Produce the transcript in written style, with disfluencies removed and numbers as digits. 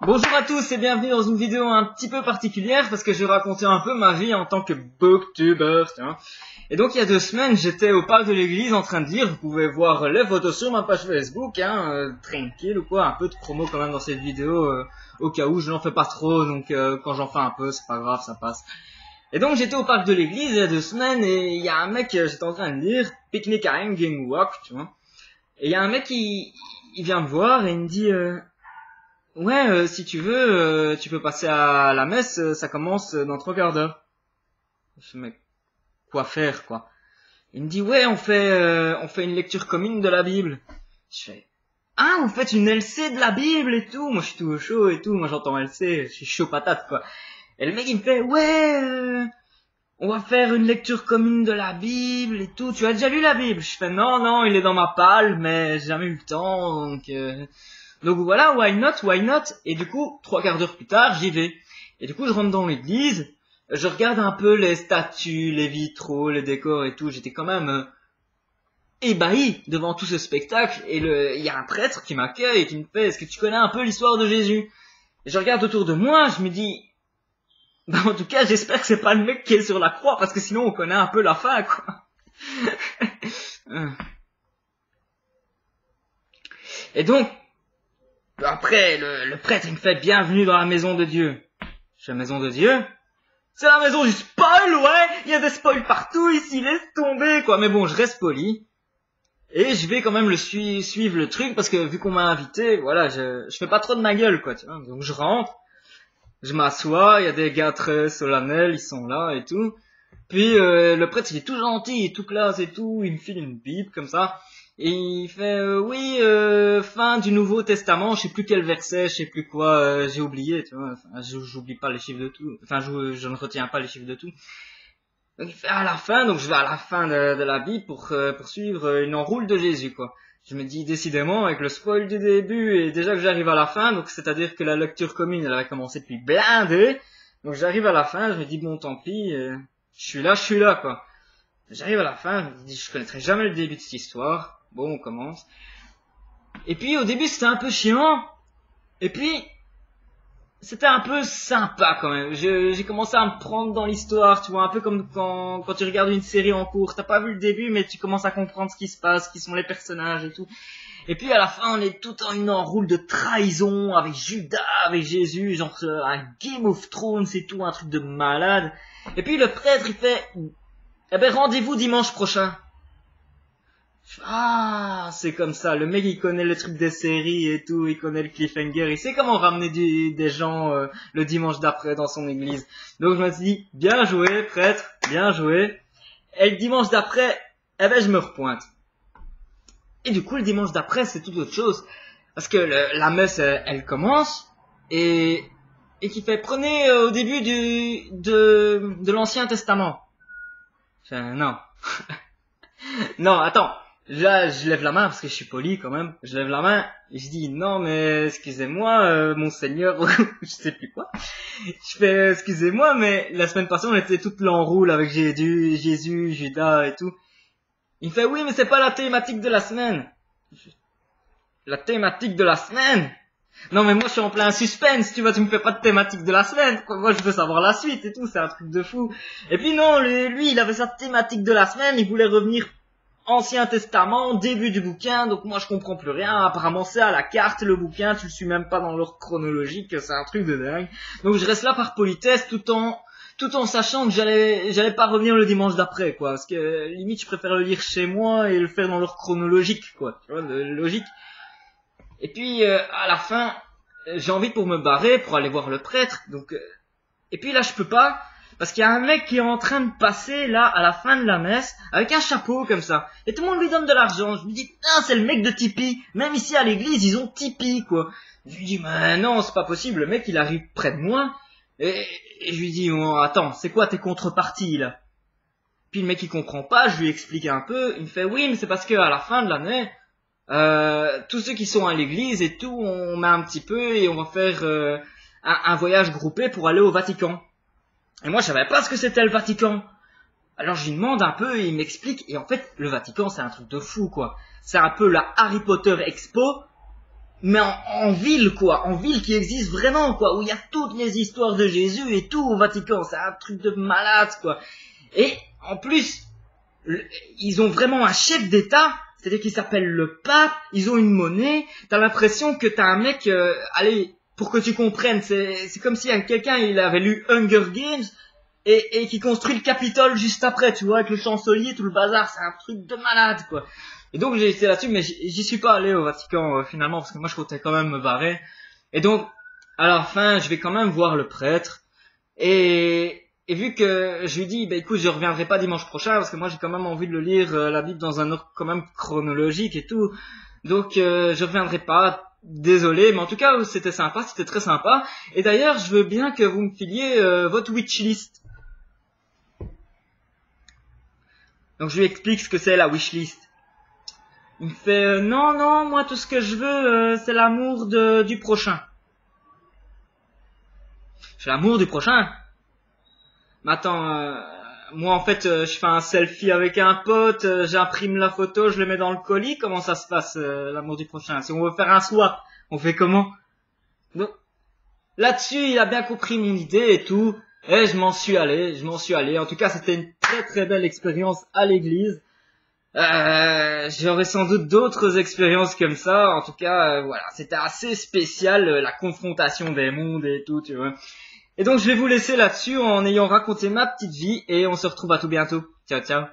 Bonjour à tous et bienvenue dans une vidéo un petit peu particulière parce que je vais raconter un peu ma vie en tant que booktuber. Et donc il y a 2 semaines, j'étais au parc de l'église en train de lire. Vous pouvez voir les photos sur ma page Facebook, tranquille ou quoi, un peu de promo quand même dans cette vidéo au cas où je n'en fais pas trop, donc quand j'en fais un peu, c'est pas grave, ça passe. Et donc j'étais au parc de l'église il y a 2 semaines et il y a un mec, j'étais en train de lire Picnic à Hanging Walk, tu vois. Et il y a un mec il vient me voir et il me dit ouais, si tu veux, tu peux passer à la messe, ça commence dans 3 quarts d'heure. Je fais, mais quoi faire, quoi? Il me dit, ouais, on fait une lecture commune de la Bible. Je fais, ah, vous faites une LC de la Bible et tout? Moi, je suis tout chaud et tout. Moi, j'entends LC, je suis chaud patate, quoi. Et le mec, il me fait, ouais, on va faire une lecture commune de la Bible et tout. Tu as déjà lu la Bible? Je fais, non, il est dans ma palle, mais j'ai jamais eu le temps, donc voilà, why not? Et du coup, 3 quarts d'heure plus tard, j'y vais. Et du coup, je rentre dans l'église, je regarde un peu les statues, les vitraux, les décors et tout. J'étais quand même ébahi devant tout ce spectacle. Et il y a un prêtre qui m'accueille et qui me fait, est-ce que tu connais un peu l'histoire de Jésus? Et je regarde autour de moi, je me dis, bah en tout cas, j'espère que c'est pas le mec qui est sur la croix, parce que sinon on connaît un peu la fin, quoi. Et donc, après, le prêtre, il me fait bienvenue dans la maison de Dieu. Je fais maison de Dieu? C'est la maison du spoil, ouais! Il y a des spoils partout ici, laisse tomber, quoi. Mais bon, je reste poli. Et je vais quand même suivre le truc, parce que vu qu'on m'a invité, voilà, je fais pas trop de ma gueule, quoi, tu vois. Donc je rentre, je m'assois, il y a des gars très solennels, ils sont là et tout. Puis le prêtre, il est tout gentil, il est tout classe et tout, il me file une Bible comme ça. Et il fait oui, fin du Nouveau Testament, je sais plus quel verset, je sais plus quoi, j'ai oublié, tu vois. Enfin, j'oublie pas les chiffres de tout. Enfin, je ne retiens pas les chiffres de tout. Donc il fait à la fin, donc je vais à la fin de la Bible pour suivre une enroule de Jésus, quoi. Je me dis décidément avec le spoil du début et déjà que j'arrive à la fin, donc c'est-à-dire que la lecture commune elle avait commencé depuis blindé. Donc j'arrive à la fin, je me dis bon tant pis, je suis là, quoi. J'arrive à la fin, je me dis je connaîtrai jamais le début de cette histoire. Bon, on commence. Et puis au début c'était un peu chiant. Et puis c'était un peu sympa quand même. J'ai commencé à me prendre dans l'histoire, tu vois, un peu comme quand tu regardes une série en cours. T'as pas vu le début, mais tu commences à comprendre ce qui se passe, qui sont les personnages et tout. Et puis à la fin, on est tout en une enroule de trahison avec Judas, avec Jésus, genre un Game of Thrones et tout, un truc de malade. Et puis le prêtre, il fait, eh ben rendez-vous dimanche prochain. Ah, c'est comme ça. Le mec, il connaît le truc des séries et tout, il connaît le cliffhanger, il sait comment ramener des gens le dimanche d'après dans son église. Donc je me suis dit, bien joué, prêtre, bien joué. Et le dimanche d'après, eh ben je me repointe. Et du coup, le dimanche d'après, c'est toute autre chose. Parce que la messe, elle commence, et qui fait, prenez au début de l'Ancien Testament. Non. Non, attends. Là, je lève la main parce que je suis poli quand même. Je lève la main et je dis non mais excusez-moi, monseigneur, je sais plus quoi. Je fais excusez-moi mais la semaine passée on était toute l'enroule avec Jésus, Judas et tout. Il me fait oui mais c'est pas la thématique de la semaine. La thématique de la semaine? Non mais moi je suis en plein suspense, tu vois, tu me fais pas de thématique de la semaine, quoi. Moi je veux savoir la suite et tout, c'est un truc de fou. Et puis non, lui il avait sa thématique de la semaine, il voulait revenir Ancien Testament, début du bouquin, donc moi je comprends plus rien, apparemment c'est à la carte le bouquin, tu le suis même pas dans l'ordre chronologique, c'est un truc de dingue. Donc je reste là par politesse tout en sachant que j'allais pas revenir le dimanche d'après, quoi, parce que limite je préfère le lire chez moi et le faire dans l'ordre chronologique, quoi, tu vois, logique. Et puis à la fin, j'ai envie pour me barrer, pour aller voir le prêtre, donc et puis là je peux pas, parce qu'il y a un mec qui est en train de passer là à la fin de la messe avec un chapeau comme ça. Et tout le monde lui donne de l'argent. Je me dis, putain, c'est le mec de Tipeee. Même ici à l'église, ils ont Tipeee, quoi. Je lui dis, mais non, c'est pas possible. Le mec, il arrive près de moi. Et je lui dis, oh, attends, c'est quoi tes contreparties, là? Puis le mec, il comprend pas. Je lui explique un peu. Il me fait, oui, mais c'est parce que à la fin de l'année, tous ceux qui sont à l'église et tout, on met un petit peu et on va faire un voyage groupé pour aller au Vatican. Et moi, je savais pas ce que c'était le Vatican. Alors, je lui demande un peu et il m'explique. Et en fait, le Vatican, c'est un truc de fou, quoi. C'est un peu la Harry Potter Expo, mais en ville, quoi, en ville qui existe vraiment, quoi, où il y a toutes les histoires de Jésus et tout au Vatican, c'est un truc de malade, quoi. Et en plus, ils ont vraiment un chef d'État, c'est-à-dire qu'il s'appelle le pape, ils ont une monnaie, t'as l'impression que t'as un mec, allez, pour que tu comprennes, c'est comme si quelqu'un il avait lu Hunger Games et qui construit le Capitole juste après, tu vois, avec le chancelier, tout le bazar, c'est un truc de malade, quoi. Et donc j'ai été là-dessus, mais j'y suis pas allé au Vatican finalement, parce que moi je comptais quand même me barrer. Et donc, à la fin, je vais quand même voir le prêtre. Et vu que je lui dis, bah écoute, je reviendrai pas dimanche prochain, parce que moi j'ai quand même envie de le lire, la Bible dans un ordre quand même chronologique et tout. Donc je reviendrai pas. Désolé, mais en tout cas c'était sympa, c'était très sympa. Et d'ailleurs, je veux bien que vous me filiez votre wishlist. Donc je lui explique ce que c'est la wishlist. Il me fait non, non, moi tout ce que je veux c'est l'amour du prochain. J'ai l'amour du prochain. Mais attends, moi en fait je fais un selfie avec un pote, j'imprime la photo, je le mets dans le colis. Comment ça se passe l'amour du prochain? Si on veut faire un swap, on fait comment? Donc là-dessus il a bien compris mon idée et tout. Et je m'en suis allé. En tout cas c'était une très très belle expérience à l'église. J'aurai sans doute d'autres expériences comme ça. En tout cas, voilà, c'était assez spécial la confrontation des mondes et tout, tu vois. Et donc je vais vous laisser là-dessus en ayant raconté ma petite vie et on se retrouve à tout bientôt. Ciao, ciao.